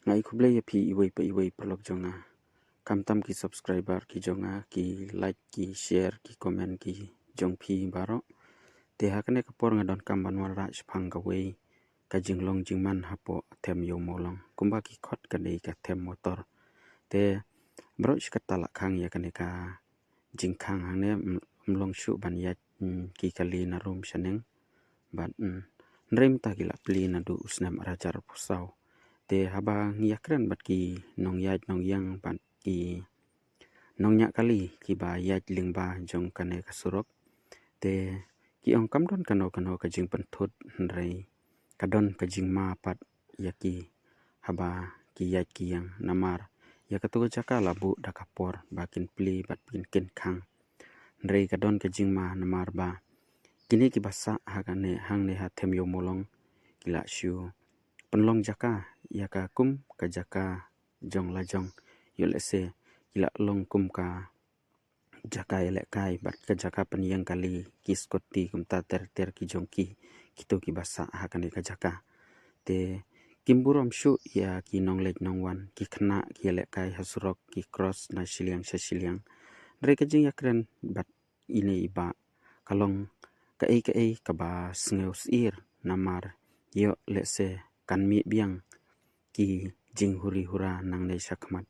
ngai khuble ya phi iwei perlok jonga kam tam ki subscriber ki jonga ki like ki share ki comment ki jong phi baro te hakane kapor ngadon kam banwal ra phang ka wei ka jinglong jingman hapo them yo molong kumba ki khot ka dei ka them motor te bro shkatala khang ya kane ka jingkhang hane mlong shu ban ya ki kali na room shaneng ban nrem ta ki la pli na du usnam rajar pusau te haba ngiyakren bat ki nong yaj nong yang ban ki nong nya kali ki ba yaj ling ba jong kane ka surok te ki ong kam don kano ka jing panthut nrei kadon ka jing ma pat yaki haba ki yaj ki yang namar ya katu jaka labu dakapor bakin pli bat pin ken khang nrei kadon ka jing ma namar ba kini ki basa hagane hangne ha them yo molong kila shu penlong jaka ya ka kum ka jaka jong la jong yole se kila long kum ka jaka ele kai bat ka jaka penyang kali kiskoti kumta ter ki jong ki kito ki basa hakane ka jaka te kimburom shu ya ki nong lek nong wan ki khna ki ele kai hasurok ki cross na shiliang re ka jing yakren bat ine iba kalong ka ei ka ba sngeu sir namar yo lese kan mi biang ki jing huri hura nang nei sakmat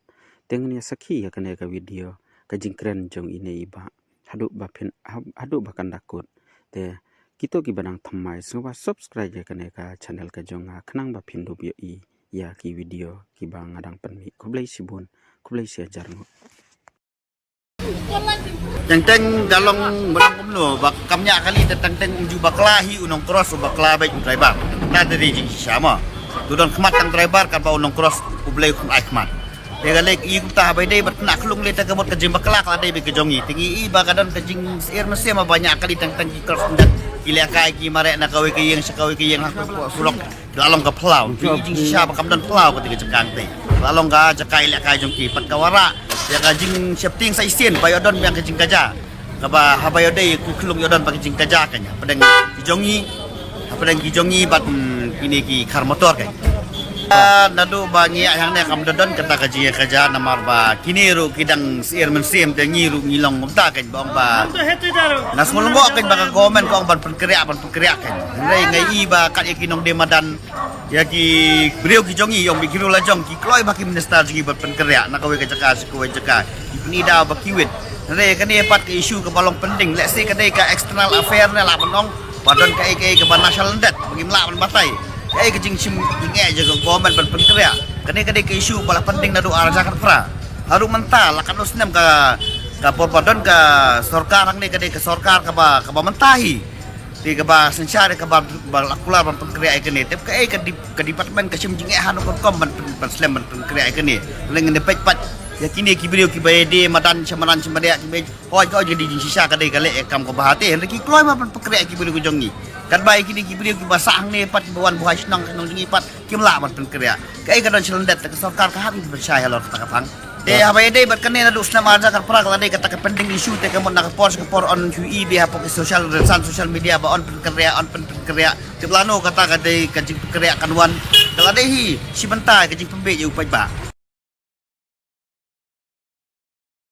tengni sakhi ya kane ka video ka jing kren jong ine iba hadu ba kan dakut te kito ki banang thammai soba subscribe ya kane ka channel ka jonga khnang ba phindu bi i ya ki video ki ba ngadang panmi khublai sibun khublai sia jarno Teng dalong berang kumno bak kamnya kali teng uju baklahi unong cross bakla baik driver na dari jing sama tudon khmat tang driver kan ba unong cross ublai khum khmat ya galek i ta bai dei bat nak lung le ta gamot ka jing bakla kala dei be ke jongi tingi i ba kadon ka jing sir mesti ma banyak kali teng cross ndak ile kai ki mare na kawe ki yang sakawe ki yang sulok lalong ka plau jing sha ba kam don plau ka tiga cekang te lalong ka jakai ile kai jong ki pat kawara ya kajing shifting sa isin bayodon yang kajing kaja kaba habayode ku klung yodon pakai jing kaja kanya padang kijongi bat ini ki kar motor kan nadu bangi yang ne kam dodon kata kaji kaja namar ba kini ru kidang sir mensim te ngiru ngilong ngumta kan bang ba nas mulungo kan ba gomen ko ban perkeriak kan ngai ngai ba kat yakinong de madan ya ki beliau kijongi yang bikiru lajong ki kloi baki minister ji bat perkeriak nak kawe kajaka sikuwe jaka ni da bakiwit re kan ni pat ke isu ke balong penting let's say kadai ka external affair ne la penong badon ka ke ban national debt bagi melak ban batai ai ke jing sim jinge jaga government ban perkeriak kadai ke isu bala penting nadu arajakan pra haru mental lakan usnem ka badon ka sarkar hang ni kadai ke sarkar ka ba mentahi di kaba sencari kaba balakula ban perkeriak ikene tep ka department ka sim jinge hanu kom ban slam ban perkeriak ikene leng ne pat ya kini ki beliau ki bayade madan chamaran chamaria ki bay hoi ko jadi jing sisa kadai kale ekam ko bahate hendak ki kloi ma ban perkeriak ki beliau jongi kan bai kini ki beliau ki basang ne pat bawan buhai senang nang jingi pat ki mla ban perkeriak kai kadon selendet ka sarkar ka habis bersaya lor ta kapang te habayade bat kane na dus na marja kar pra kala dei kata ka pending isu te ka mon na por on QE be hapo ki social media ba on perkeriak te plano kata ka dei ka jing perkeriak kanwan kala dei hi si bentai ka jing pembe ju pai ba